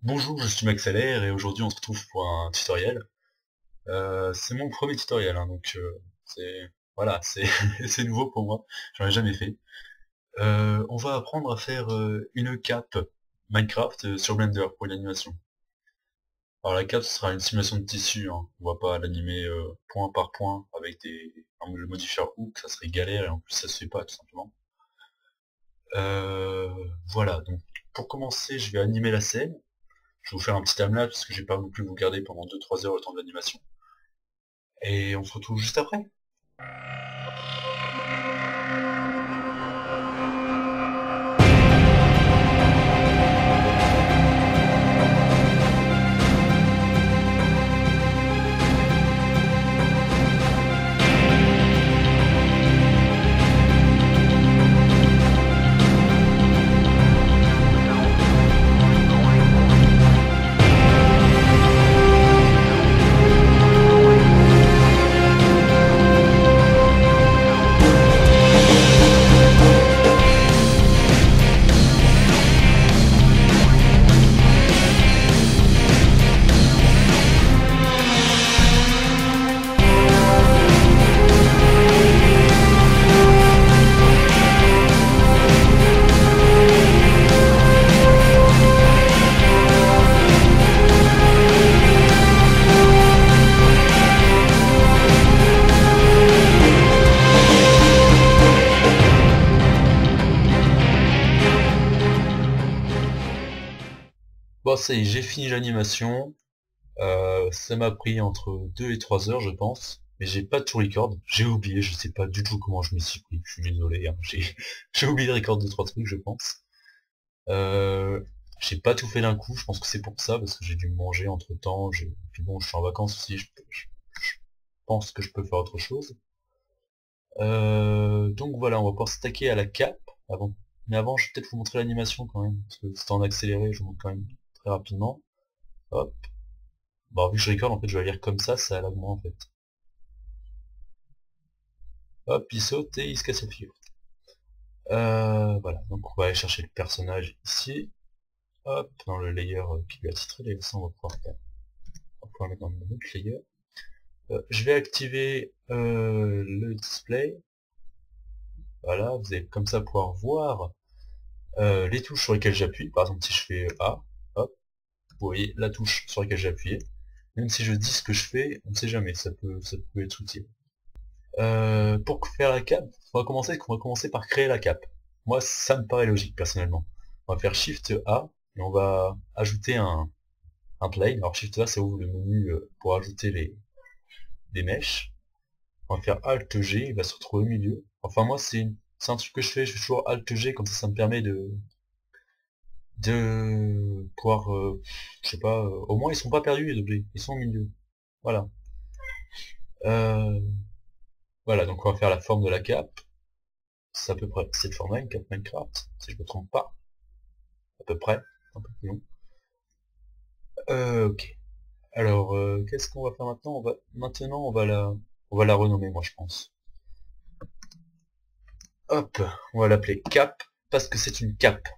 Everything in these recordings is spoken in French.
Bonjour, je suis Maxalaire et aujourd'hui on se retrouve pour un tutoriel. C'est mon premier tutoriel, hein, donc c'est voilà, c'est c'est nouveau pour moi, j'en ai jamais fait. On va apprendre à faire une cape Minecraft sur Blender pour l'animation. Alors la cape ce sera une simulation de tissu, hein. On va pas l'animer point par point avec le modifier hook, ça serait galère et en plus ça se fait pas tout simplement. Euh, voilà, donc pour commencer je vais animer la scène. Je vais vous faire un petit timelapse parce que je vais pas non plus vous garder pendant 2-3 heures le temps de l'animation. Et on se retrouve juste après. Bon, ça y est, j'ai fini l'animation. Ça m'a pris entre 2 et 3 heures, je pense. Mais j'ai pas tout record. J'ai oublié, je sais pas du tout comment je m'y suis pris. Je suis désolé, hein. J'ai oublié de record 2-3 trucs, je pense. Euh, j'ai pas tout fait d'un coup, je pense que c'est pour ça, parce que j'ai dû manger entre temps. Puis bon, je suis en vacances aussi, je pense que je peux faire autre chose. Donc voilà, on va pouvoir s'attaquer à la cape avant. Mais avant, je vais peut-être vous montrer l'animation quand même, parce que c'est en accéléré, je vous montre quand même très rapidement. Hop. Bon, vu que je record, en fait, je vais lire comme ça lag moins en fait. Hop, il saute et il se casse la figure. Voilà, donc on va aller chercher le personnage ici. Hop, dans le layer qui lui a titré, et ça on va pouvoir faire. On va pouvoir le mettre dans le autre layer. Je vais activer le display. Voilà, vous allez comme ça pouvoir voir les touches sur lesquelles j'appuie. Par exemple, si je fais A, hop, vous voyez la touche sur laquelle j'ai appuyé. Même si je dis ce que je fais, on ne sait jamais, ça peut être utile. Pour faire la cape, on va commencer par créer la cape. Moi, ça me paraît logique, personnellement. On va faire Shift A, et on va ajouter un plane. Alors Shift A, ça ouvre le menu pour ajouter des mèches. On va faire Alt G, il va se retrouver au milieu. Enfin, moi, c'est un truc que je fais toujours Alt G, comme ça me permet de pouvoir, je sais pas, au moins ils sont pas perdus les objets, ils sont au milieu. Voilà. Euh, voilà, donc on va faire la forme de la cape. C'est à peu près cette forme-là, une cape Minecraft, si je me trompe pas, à peu près, un peu plus long. Ok. Alors, qu'est-ce qu'on va faire maintenant? Maintenant, on va la renommer, moi, je pense. Hop, on va l'appeler cap, parce que c'est une cape.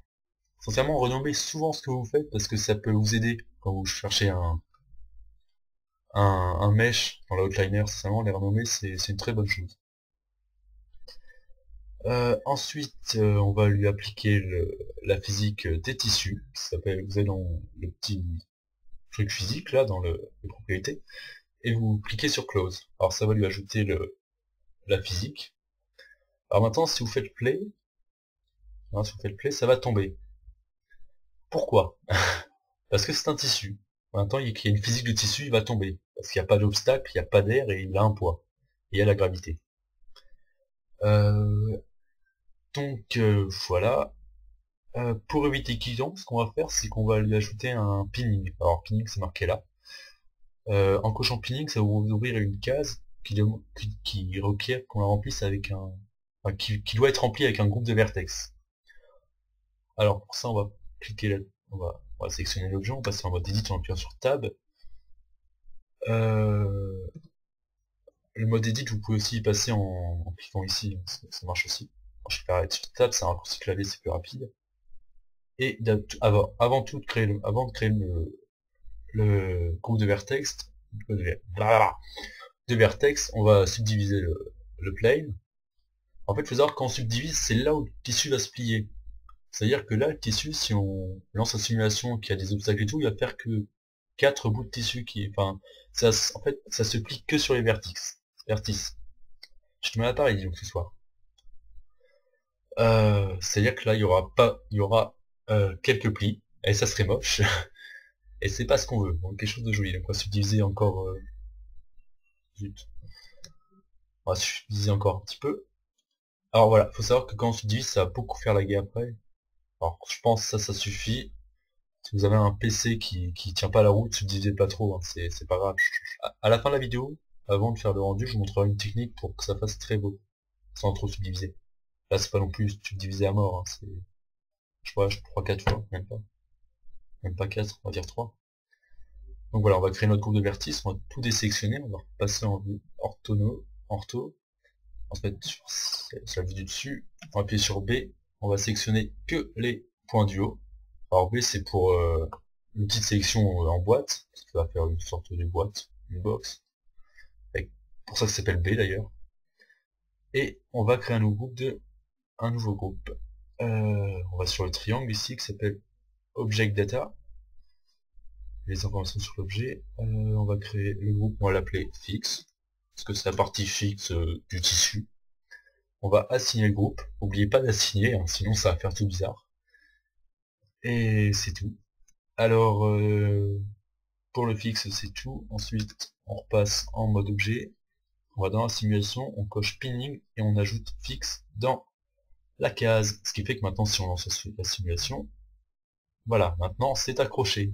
Sincèrement, renommez souvent ce que vous faites, parce que ça peut vous aider quand vous cherchez un mesh dans l'outliner. Sincèrement, les renommer, c'est une très bonne chose. Ensuite, on va lui appliquer la physique des tissus, qui s'appelle, vous allez dans le petit truc physique, là, dans les propriétés, et vous cliquez sur Close. Alors ça va lui ajouter la physique. Alors maintenant, si vous faites Play, hein, si vous faites Play, ça va tomber. Pourquoi? Parce que c'est un tissu. Maintenant, il y a une physique de tissu, il va tomber. Parce qu'il n'y a pas d'obstacle, il n'y a pas d'air, et il a un poids. Et il y a la gravité. Euh, donc voilà. Pour éviter qu'il tombe, ce qu'on va faire, c'est qu'on va lui ajouter un pinning. Alors pinning, c'est marqué là. En cochant pinning, ça va vous ouvrir une case qui requiert qu'on la remplisse avec enfin, qui doit être remplie avec un groupe de vertex. Alors pour ça, on va cliquer là, on va sélectionner l'objet, on va passer en mode edit en appuyant sur Tab. Euh, le mode edit, vous pouvez aussi y passer en cliquant ici, ça marche aussi. Je vais faire sur Tab, c'est un raccourci clavier, c'est plus rapide. Et avant tout de créer avant de créer le groupe de vertex, de vertex, on va subdiviser le plane. En fait, il faut savoir que quand on subdivise, c'est là où le tissu va se plier. C'est-à-dire que là, le tissu, si on lance une simulation qui a des obstacles et tout, il va faire que 4 bouts de tissu enfin, en fait, ça se plie que sur les vertices. Je te mets l'appareil, disons, ce soir. C'est-à-dire que là, il y aura quelques plis, et ça serait moche, et c'est pas ce qu'on veut. Donc quelque chose de joli. Donc on va subdiviser encore, zut. On va subdiviser encore un petit peu. Alors voilà, faut savoir que quand on subdivise, ça va beaucoup faire laguer après. Alors je pense que ça suffit. Si vous avez un PC qui tient pas la route, subdivisez pas trop, hein, c'est pas grave. À la fin de la vidéo, avant de faire le rendu, je vous montrerai une technique pour que ça fasse très beau, sans trop subdiviser. Là c'est pas non plus subdivisé à mort, hein, c'est je crois 3-4 fois, même pas 4, on va dire 3. Donc voilà, on va créer notre groupe de vertices, on va tout désélectionner, on va passer en vue ortho, on va se mettre sur la vue du dessus, on va appuyer sur B, on va sélectionner que les points du haut. Alors B c'est pour l'outil de sélection en boîte, ça va faire une sorte de boîte, une box, pour ça que ça s'appelle B d'ailleurs. Et on va créer un nouveau groupe. On va sur le triangle ici qui s'appelle Object Data, les informations sur l'objet. On va créer le groupe, on va l'appeler fixe, parce que c'est la partie fixe du tissu. On va assigner le groupe, n'oubliez pas d'assigner, hein, sinon ça va faire tout bizarre. Et c'est tout. Alors, pour le fixe, c'est tout. Ensuite, on repasse en mode objet. On va dans la simulation, on coche pinning et on ajoute fixe dans la case. Ce qui fait que maintenant, si on lance la simulation, voilà, maintenant c'est accroché.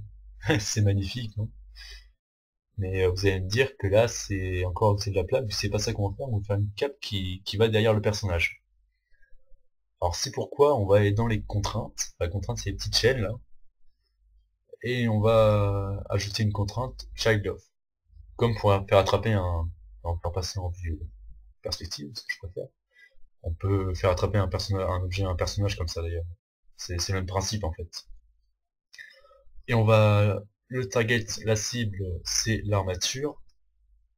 C'est magnifique, non? Mais vous allez me dire que là, c'est encore de la plaque, c'est pas ça qu'on va faire, on va faire une cape qui va derrière le personnage. Alors c'est pourquoi on va aller dans les contraintes. La contrainte, c'est les petites chaînes là. Et on va ajouter une contrainte child of. Comme pour faire attraper on va faire passer en vue perspective, ce que je préfère. On peut faire attraper un objet à un personnage comme ça d'ailleurs. C'est le même principe en fait. Et le target, la cible, c'est l'armature.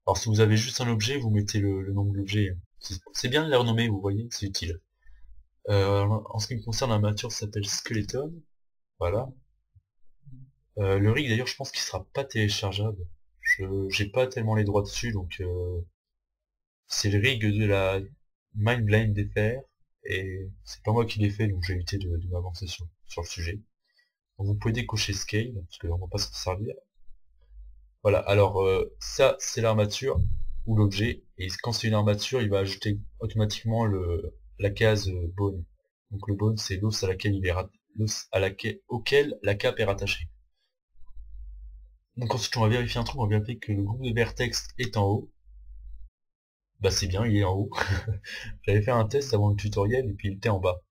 Alors si vous avez juste un objet, vous mettez le nom de l'objet. C'est bien de les renommer, vous voyez, c'est utile. En ce qui me concerne, l'armature s'appelle Skeleton. Voilà. Le rig d'ailleurs, je pense qu'il sera pas téléchargeable. J'ai pas tellement les droits dessus, donc c'est le rig de la Mindblind DFR, et c'est pas moi qui l'ai fait, donc j'ai évité de m'avancer sur le sujet. Donc vous pouvez décocher Scale, parce qu'on va pas s'en servir. Voilà, alors ça c'est l'armature, ou l'objet, et quand c'est une armature, il va ajouter automatiquement la case bone. Donc le bone, c'est l'os à laquelle auquel la cape est rattachée. Donc ensuite on va vérifier un truc, on va vérifier que le groupe de vertex est en haut. Bah c'est bien, il est en haut. J'avais fait un test avant le tutoriel et puis il était en bas.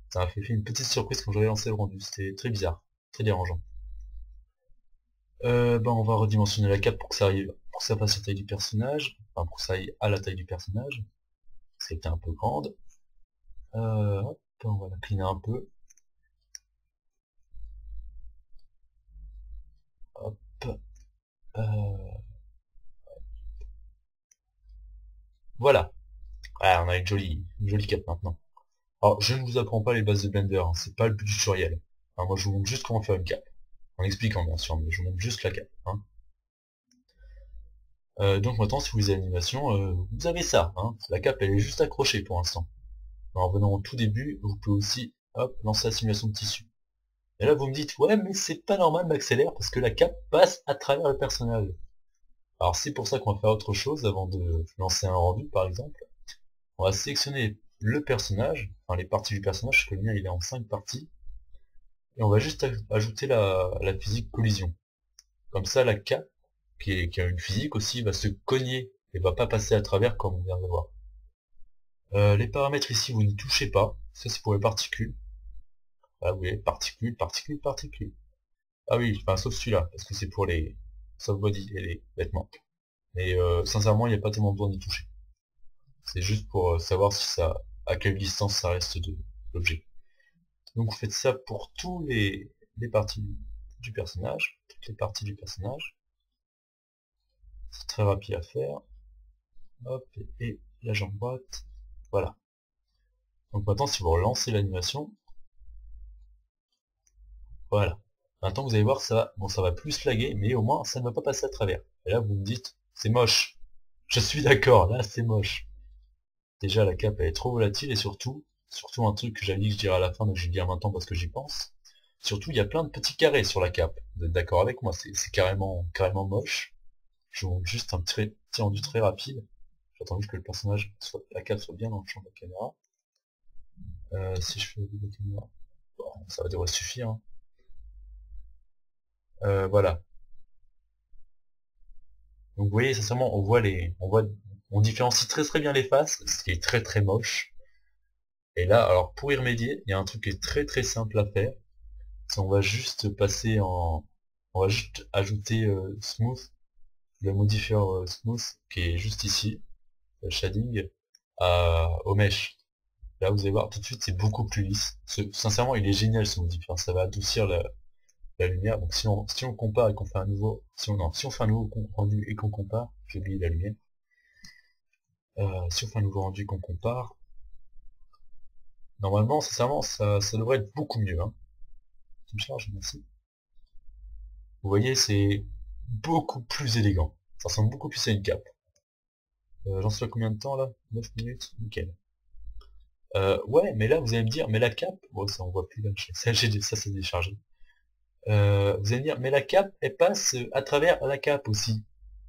Ça m'a fait une petite surprise quand j'avais lancé le rendu, c'était très bizarre, très dérangeant. Bah on va redimensionner la cape pour que ça arrive, pour que ça fasse la taille du personnage, enfin pour que ça aille à la taille du personnage. C'était un peu grande. Hop, on va la cliner un peu. Hop. Voilà. Ah, on a une jolie cape maintenant. Alors, je ne vous apprends pas les bases de Blender, hein, c'est pas le but du tutoriel. Alors, moi, je vous montre juste comment faire une cape. En expliquant, bien sûr, mais je vous montre juste la cape. Hein. Donc maintenant, si vous avez l'animation, vous avez ça. Hein. La cape, elle est juste accrochée pour l'instant. En revenant au tout début, vous pouvez aussi hop, lancer la simulation de tissu. Et là, vous me dites, ouais, mais c'est pas normal, m'accélère, parce que la cape passe à travers le personnage. Alors, c'est pour ça qu'on va faire autre chose avant de lancer un rendu, par exemple. On va sélectionner le personnage, enfin les parties du personnage, parce que le mien, il est en 5 parties. Et on va juste ajouter la physique collision. Comme ça, la cape, qui a une physique aussi, va se cogner et va pas passer à travers comme on vient de voir. Les paramètres ici, vous n'y touchez pas. Ça, c'est pour les particules. Là, vous voyez, particules, particules, particules. Ah oui, enfin, sauf celui-là, parce que c'est pour les soft body et les vêtements. Mais sincèrement, il n'y a pas tellement besoin d'y toucher. C'est juste pour savoir si à quelle distance ça reste de l'objet. Donc vous faites ça pour tous les parties du personnage, toutes les parties du personnage. C'est très rapide à faire. Hop, et là j'emboîte. Voilà. Donc maintenant si vous relancez l'animation, voilà. Maintenant vous allez voir ça, bon ça va plus flaguer, mais au moins ça ne va pas passer à travers. Et là vous me dites, c'est moche. Je suis d'accord, là c'est moche. Déjà la cape elle est trop volatile et surtout un truc que j'avais dit que je dirais à la fin, mais je vais dire maintenant parce que j'y pense. Surtout il y a plein de petits carrés sur la cape. Vous êtes d'accord avec moi, c'est carrément moche. Je vous montre juste un petit rendu très rapide. J'attends juste que le personnage la cape soit bien dans le champ de la caméra. Si je fais la caméra, bon, ça devrait suffire. Hein. Voilà. Donc vous voyez, sincèrement, on différencie très bien les faces, ce qui est très moche. Et là, alors pour y remédier, il y a un truc qui est très simple à faire. C'est on va juste on va juste ajouter smooth, le modifier smooth qui est juste ici, le shading, au mesh. Là vous allez voir tout de suite c'est beaucoup plus lisse. Sincèrement il est génial ce modifier, ça va adoucir la lumière. Donc si on compare et qu'on fait un nouveau, si on fait un nouveau rendu et qu'on compare, j'ai oublié la lumière. Si on fait un nouveau rendu qu'on compare, normalement sincèrement ça devrait être beaucoup mieux. Hein. Qui me charge, merci. Vous voyez c'est beaucoup plus élégant. Ça ressemble beaucoup plus à une cape. J'en suis à combien de temps là? 9 minutes? Nickel. Ouais, mais là vous allez me dire, mais la cape, bon ça on voit plus là, ça c'est déchargé. Vous allez me dire, mais la cape, elle passe à travers la cape aussi.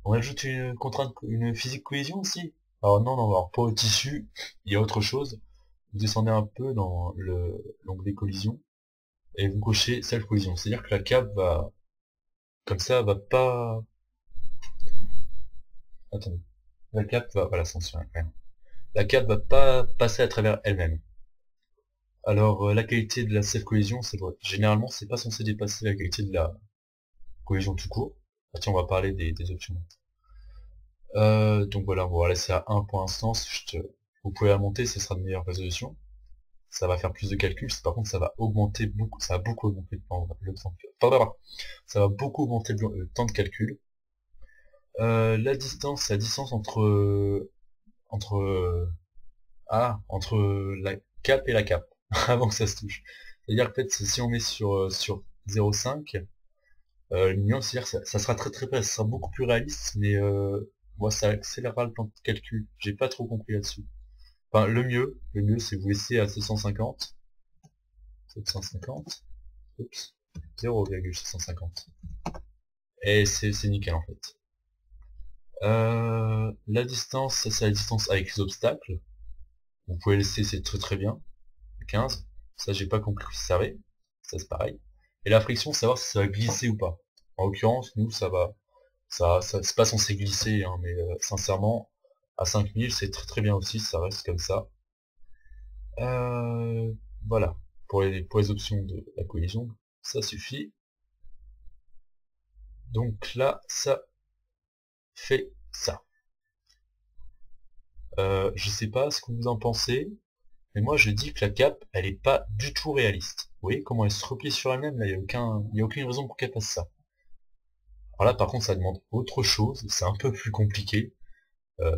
On ajoute une contrainte, une physique cohésion aussi. Alors non, alors pas au tissu, il y a autre chose. Vous descendez un peu dans l'onglet collision et vous cochez self collision. C'est-à-dire que la cape va, comme ça, va pas. Attendez. La cape va, voilà, censure quand même. La cape va pas passer à travers elle-même. Alors la qualité de la self collision, c'est vrai. Généralement, c'est pas censé dépasser la qualité de la collision tout court. Ah, tiens, on va parler des options. Donc voilà, on va laisser à 1 pour l'instant, vous pouvez la monter, ce sera de meilleure résolution. Ça va faire plus de calculs, par contre ça va augmenter beaucoup, ça va beaucoup augmenter le temps, ça va beaucoup augmenter le temps de calcul. La distance, c'est la distance entre la cape et la cape, avant que ça se touche. C'est-à-dire que peut-être si on met sur 0,5, c'est-à-dire que ça sera très près, ça sera beaucoup plus réaliste, mais moi ça accélérera le temps de calcul. J'ai pas trop compris là-dessus. Enfin, le mieux, c'est vous laisser à 750. 750. Oups. 0,750. Et c'est nickel en fait. La distance, ça c'est la distance avec les obstacles. Vous pouvez laisser, c'est très bien. 15. Ça j'ai pas compris si ça servait. Ça c'est pareil. Et la friction, savoir si ça va glisser ou pas. En l'occurrence, nous ça va. Ça c'est pas censé glisser, hein, mais sincèrement, à 5000 c'est très bien aussi, ça reste comme ça. Voilà, pour les options de la collision, ça suffit. Donc là, ça fait ça. Je sais pas ce que vous en pensez, mais moi je dis que la cape, elle est pas du tout réaliste. Vous voyez comment elle se replie sur elle-même, là, il n'y a aucune raison pour qu'elle fasse ça. Alors là, par contre, ça demande autre chose, c'est un peu plus compliqué.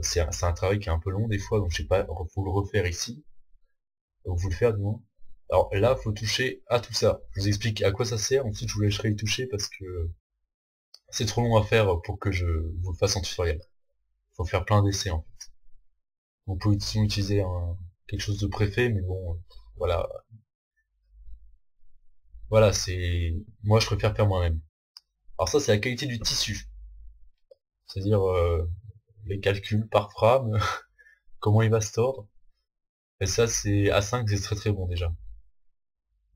C'est un travail qui est un peu long des fois, donc je sais pas, faut le refaire ici. Donc vous le faire du moins. Alors là, faut toucher à tout ça. Je vous explique à quoi ça sert, ensuite je vous laisserai y toucher parce que c'est trop long à faire pour que je vous le fasse en tutoriel. Faut faire plein d'essais en fait. Vous pouvez utiliser quelque chose de préfet, mais bon, voilà. Voilà, moi je préfère faire moi-même. Alors ça c'est la qualité du tissu. C'est-à-dire les calculs par frame, comment il va se tordre. Et ça c'est A5, c'est très bon déjà.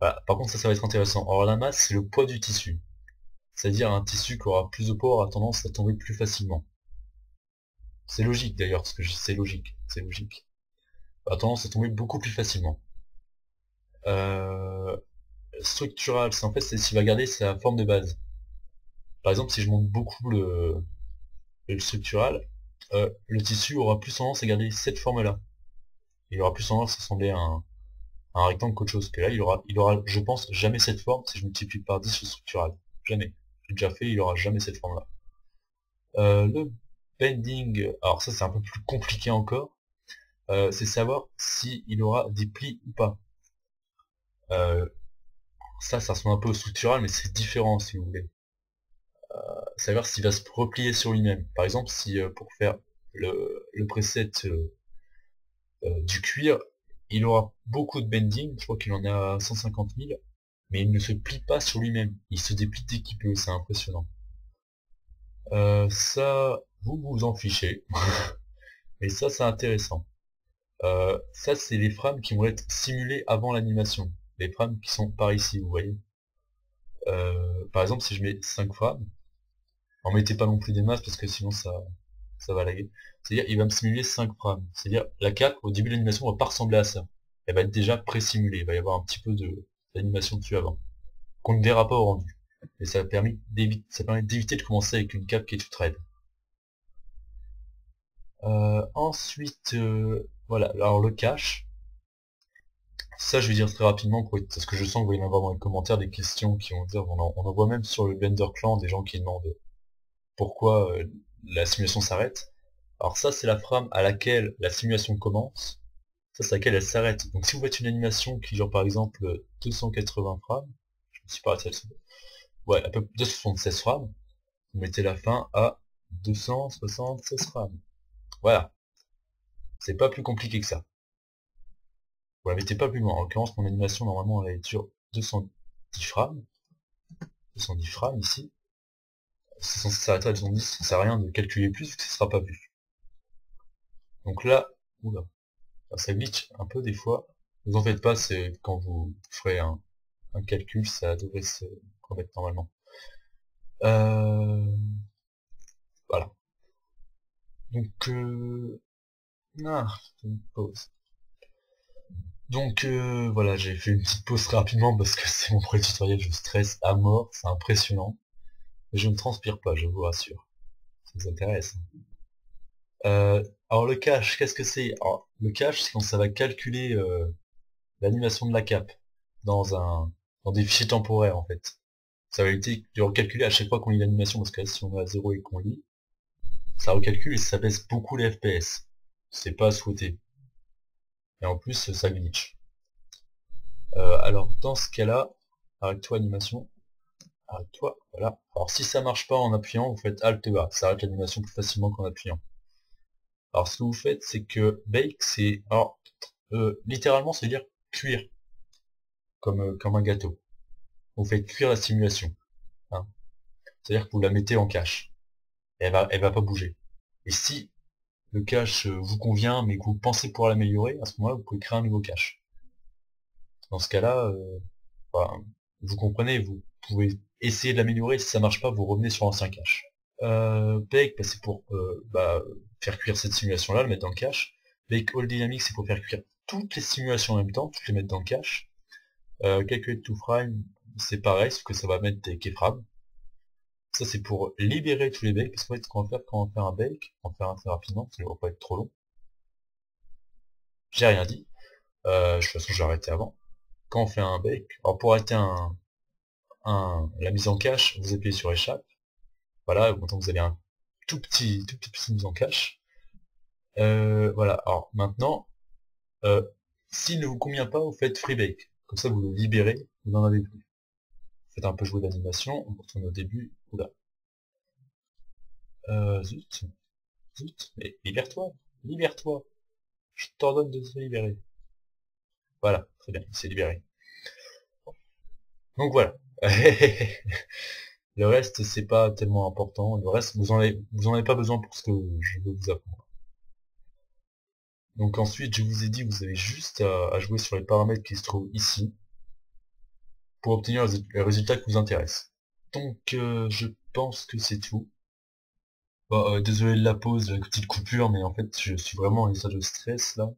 Voilà. Par contre ça va être intéressant. Alors la masse c'est le poids du tissu. C'est-à-dire un tissu qui aura plus de poids aura tendance à tomber plus facilement. C'est logique d'ailleurs, parce que c'est logique. A tendance à tomber beaucoup plus facilement. Structural, c'est en fait c'est s'il va garder sa forme de base. Par exemple, si je monte beaucoup le structural, le tissu aura plus tendance à garder cette forme-là. Il aura plus tendance à ressembler à un rectangle qu'autre chose. Que là, il aura, je pense, jamais cette forme si je multiplie par 10 le structural. Jamais. J'ai déjà fait, il aura jamais cette forme-là. Le bending, alors ça c'est un peu plus compliqué encore, c'est savoir si il aura des plis ou pas. Ça ressemble un peu au structural, mais c'est différent si vous voulez. Savoir s'il va se replier sur lui-même. Par exemple, si pour faire le preset du cuir, il aura beaucoup de bending, je crois qu'il en a 150 000, mais il ne se plie pas sur lui-même. Il se déplie dès qu'il peut, c'est impressionnant. Ça, vous vous en fichez. Mais ça, c'est intéressant. Ça, c'est les frames qui vont être simulées avant l'animation. Les frames qui sont par ici, vous voyez. Par exemple, si je mets 5 frames, en mettez pas non plus des masses parce que sinon ça va laguer. C'est-à-dire, il va me simuler 5 frames. C'est-à-dire, la cape, au début de l'animation, va pas ressembler à ça. Elle va être déjà pré-simulée. Il va y avoir un petit peu d'animation dessus avant. Qu'on ne verra pas au rendu. Et ça permet d'éviter de commencer avec une cape qui est toute raide. Ensuite, voilà, alors le cache. Ça, je vais dire très rapidement, parce que je sens qu'il va y en avoir dans les commentaires des questions qui vont dire, on en voit même sur le Blender Clan des gens qui demandent pourquoi la simulation s'arrête. Alors ça, c'est la frame à laquelle la simulation commence, ça c'est à laquelle elle s'arrête. Donc si vous faites une animation qui dure par exemple 280 frames, je me suis pas arrêté ouais, à peu près 276 frames, vous mettez la fin à 276 frames. Voilà, c'est pas plus compliqué que ça. Vous la mettez pas plus loin. En l'occurrence, mon animation, normalement, elle est sur 210 frames. 210 frames ici. C'est censé s'arrêter à 210, ça sert à rien de calculer plus, que ce sera pas vu. Donc là, oula, ça glitch un peu des fois. Vous en faites pas, c'est quand vous ferez un calcul, ça devrait se remettre normalement. Voilà. Donc, une pause. Donc voilà, j'ai fait une petite pause très rapidement parce que c'est mon premier tutoriel, je stresse à mort, c'est impressionnant. Mais je ne transpire pas, je vous rassure. Ça vous intéresse. Alors le cache, qu'est-ce que c'est? Le cache, c'est quand ça va calculer l'animation de la cape dans des fichiers temporaires en fait. Ça va être recalculé à chaque fois qu'on lit l'animation, parce que là, si on est à 0 et qu'on lit, ça recalcule et ça baisse beaucoup les FPS. C'est pas à souhaiter. Et en plus, ça glitch. Alors dans ce cas-là, arrête-toi animation. Arrête-toi, voilà. Alors si ça marche pas en appuyant, vous faites Alt A, ça arrête l'animation plus facilement qu'en appuyant. Alors ce que vous faites, c'est que bake, c'est... Alors, littéralement, ça veut dire cuire, comme un gâteau. Vous faites cuire la simulation. Hein. C'est-à-dire que vous la mettez en cache. Et elle va pas bouger. Et si le cache vous convient, mais que vous pensez pouvoir l'améliorer, à ce moment-là, vous pouvez créer un nouveau cache. Dans ce cas-là, vous comprenez, vous pouvez essayer de l'améliorer, si ça marche pas, vous revenez sur l'ancien cache. Bake, c'est pour faire cuire cette simulation-là, le mettre dans le cache. Bake All Dynamics, c'est pour faire cuire toutes les simulations en même temps, toutes les mettre dans le cache. Calculate to frame, c'est pareil, sauf que ça va mettre des keyframes. Ça c'est pour libérer tous les bakes, parce qu'en fait, ce qu'on va faire quand on va faire un bake, on va faire un très rapidement, ça ne va pas être trop long. J'ai rien dit. De toute façon, j'ai arrêté avant. Quand on fait un bake, alors pour arrêter la mise en cache, vous appuyez sur échappe. Voilà, maintenant vous avez un toute petite mise en cache. Voilà, alors maintenant, s'il ne vous convient pas, vous faites free bake. Comme ça, vous le libérez, vous n'en avez plus. Faites un peu jouer d'animation, on retourne au début. Oula. Zut. Zut. Mais libère-toi. Libère-toi. Je t'ordonne de te libérer. Voilà, très bien, il s'est libéré. Donc voilà. Le reste, c'est pas tellement important. Le reste, vous en avez pas besoin pour ce que je veux vous apprendre. Donc ensuite, je vous ai dit, vous avez juste à jouer sur les paramètres qui se trouvent ici pour obtenir les résultats qui vous intéressent. Donc je pense que c'est tout. Désolé de la pause, de la petite coupure, mais en fait je suis vraiment en état de stress là.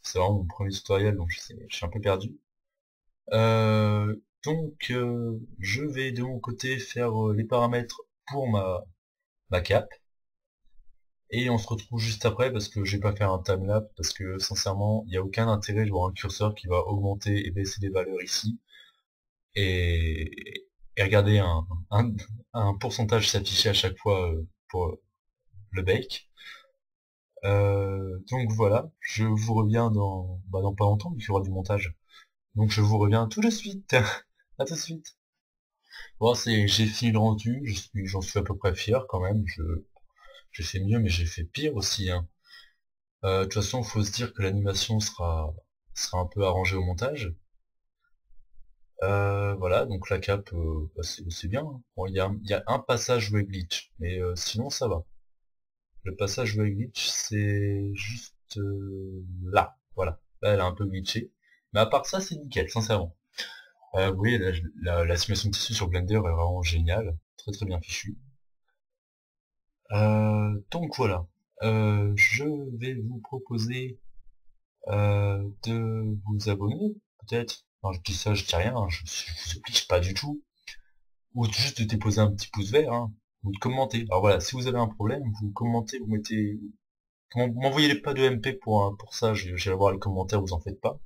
C'est vraiment mon premier tutoriel, donc je suis un peu perdu. Donc je vais de mon côté faire les paramètres pour ma cape. Et on se retrouve juste après parce que je vais pas faire un timelapse parce que sincèrement il n'y a aucun intérêt de voir un curseur qui va augmenter et baisser les valeurs ici et, et regarder un pourcentage s'afficher à chaque fois pour le bake. Donc voilà, je vous reviens dans pas longtemps vu qu'il y aura du montage. Donc je vous reviens tout de suite. À tout de suite. Bon, j'ai fini le rendu, j'en suis à peu près fier quand même. J'ai fait mieux, mais j'ai fait pire aussi, hein. De toute façon, faut se dire que l'animation sera un peu arrangée au montage. Voilà, donc la cape, bah, c'est bien, hein. Bon, il y a un passage où elle glitch, mais sinon ça va. Le passage où elle glitch, c'est juste là, voilà. Là, elle a un peu glitché. Mais à part ça, c'est nickel, sincèrement. Vous voyez, la simulation de tissu sur Blender est vraiment géniale, très très bien fichue. Donc voilà, je vais vous proposer de vous abonner, peut-être. Non, je dis ça, je dis rien, hein, je vous oblige pas du tout. Ou juste de déposer un petit pouce vert, hein, ou de commenter. Alors voilà, si vous avez un problème, vous commentez, vous mettez... M'envoyez pas de MP pour ça, j'ai voir les commentaires, vous en faites pas.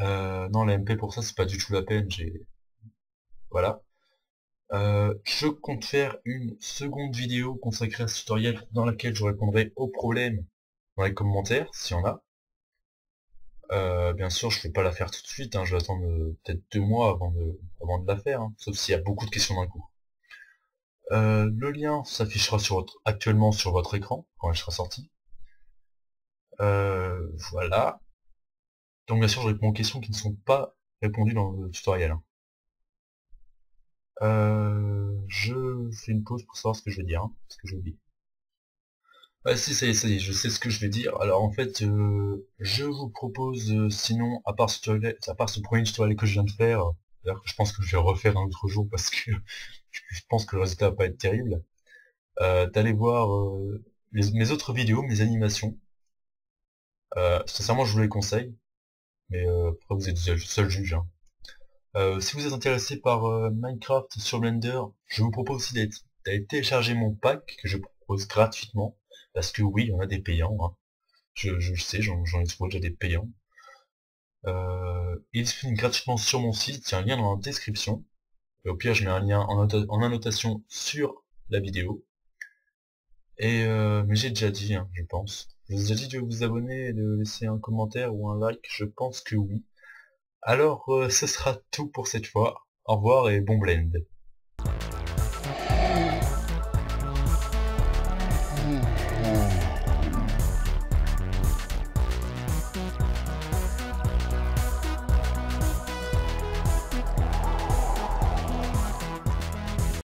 Non, les MP pour ça, c'est pas du tout la peine, Voilà. Je compte faire une seconde vidéo consacrée à ce tutoriel dans laquelle je répondrai aux problèmes dans les commentaires, s'il y en a. Bien sûr, je vais pas la faire tout de suite, hein, je vais attendre peut-être 2 mois avant de la faire, hein, sauf s'il y a beaucoup de questions d'un coup. Le lien s'affichera actuellement sur votre écran quand elle sera sortie. Voilà. Donc bien sûr, je réponds aux questions qui ne sont pas répondues dans le tutoriel, hein. Je fais une pause pour savoir ce que je vais dire, hein, parce que j'ai oublié. Ah si, ça y est, je sais ce que je vais dire. Alors en fait, je vous propose, sinon, à part ce premier tutoriel que je viens de faire, d'ailleurs que je pense que je vais refaire un autre jour parce que je pense que le résultat va pas être terrible, d'aller voir mes autres vidéos, mes animations. Sincèrement, je vous les conseille, mais après vous êtes seul juge, hein. Si vous êtes intéressé par Minecraft sur Blender, je vous propose aussi d'aller télécharger mon pack que je propose gratuitement, parce que oui, il y en a des payants, hein. Je le sais, j'en ai trouvé déjà des payants. Il est disponible gratuitement sur mon site, il y a un lien dans la description. Et au pire, je mets un lien en annotation sur la vidéo. Et mais j'ai déjà dit, hein, je pense. Je vous ai déjà dit de vous abonner et de laisser un commentaire ou un like, je pense que oui. Alors, ce sera tout pour cette fois. Au revoir et bon blend.